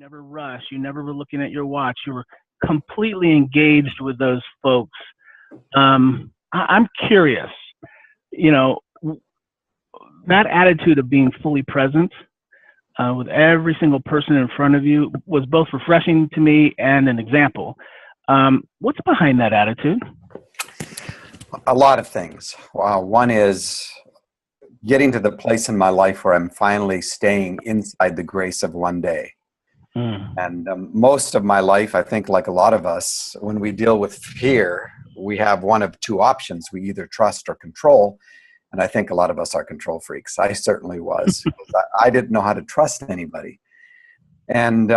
never rushed. You never were looking at your watch. You were completely engaged with those folks. I'm curious, you know, that attitude of being fully present with every single person in front of you was both refreshing to me and an example. What's behind that attitude? A lot of things. One is getting to the place in my life where I'm finally staying inside the grace of one day. And most of my life, I think, like a lot of us, when we deal with fear, we have one of two options. We either trust or control. And I think a lot of us are control freaks. I certainly was. I didn't know how to trust anybody. And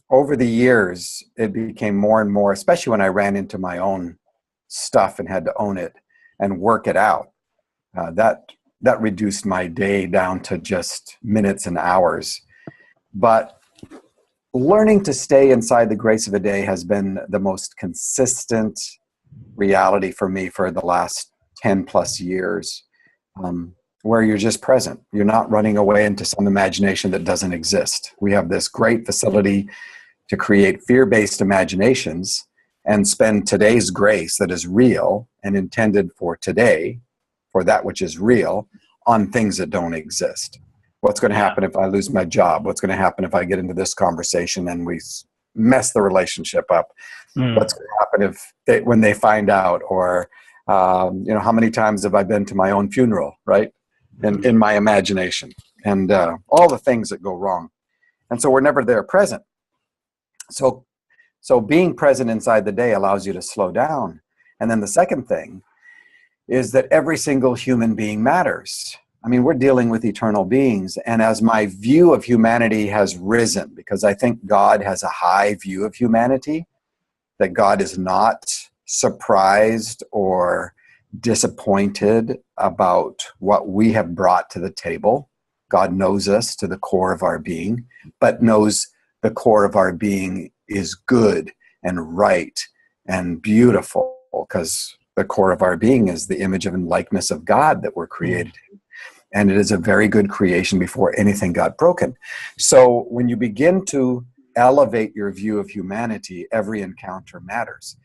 over the years, it became more and more, especially when I ran into my own stuff and had to own it and work it out. That reduced my day down to just minutes and hours. But learning to stay inside the grace of a day has been the most consistent reality for me for the last 10 plus years, where you're just present. You're not running away into some imagination that doesn't exist. We have this great facility to create fear-based imaginations and spend today's grace that is real and intended for today, for that which is real, on things that don't exist. What's going to happen if I lose my job? What's going to happen if I get into this conversation and we mess the relationship up? What's going to happen when they find out? Or, how many times have I been to my own funeral, right? In my imagination, and all the things that go wrong. And so we're never there present. So being present inside the day allows you to slow down. And then the second thing is that every single human being matters. I mean, we're dealing with eternal beings. And as my view of humanity has risen, because I think God has a high view of humanity, that God is not surprised or disappointed about what we have brought to the table. God knows us to the core of our being, but knows the core of our being is good and right and beautiful, because the core of our being is the image and likeness of God that we're created in. And it is a very good creation before anything got broken. So when you begin to elevate your view of humanity, every encounter matters.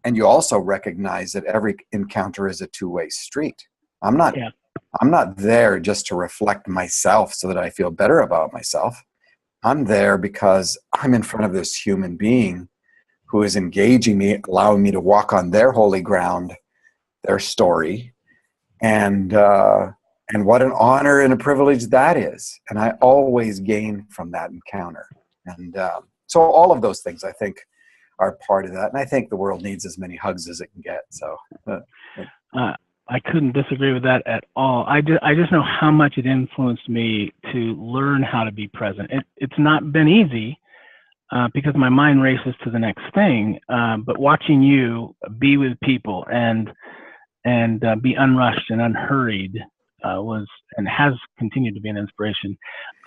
And you also recognize that every encounter is a two-way street. I'm not there just to reflect myself so that I feel better about myself. I'm there because I'm in front of this human being who is engaging me, allowing me to walk on their holy ground, their story. And what an honor and a privilege that is. And I always gain from that encounter. And so all of those things, I think, are part of that. And I think the world needs as many hugs as it can get. So I couldn't disagree with that at all. I just know how much it influenced me to learn how to be present. It's not been easy because my mind races to the next thing. But watching you be with people and be unrushed and unhurried was and has continued to be an inspiration.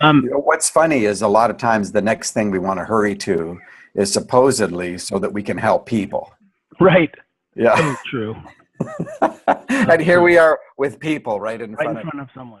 What's funny is a lot of times the next thing we want to hurry to is supposedly so that we can help people. Right. Yeah. So true. And here we are with people right in front of someone.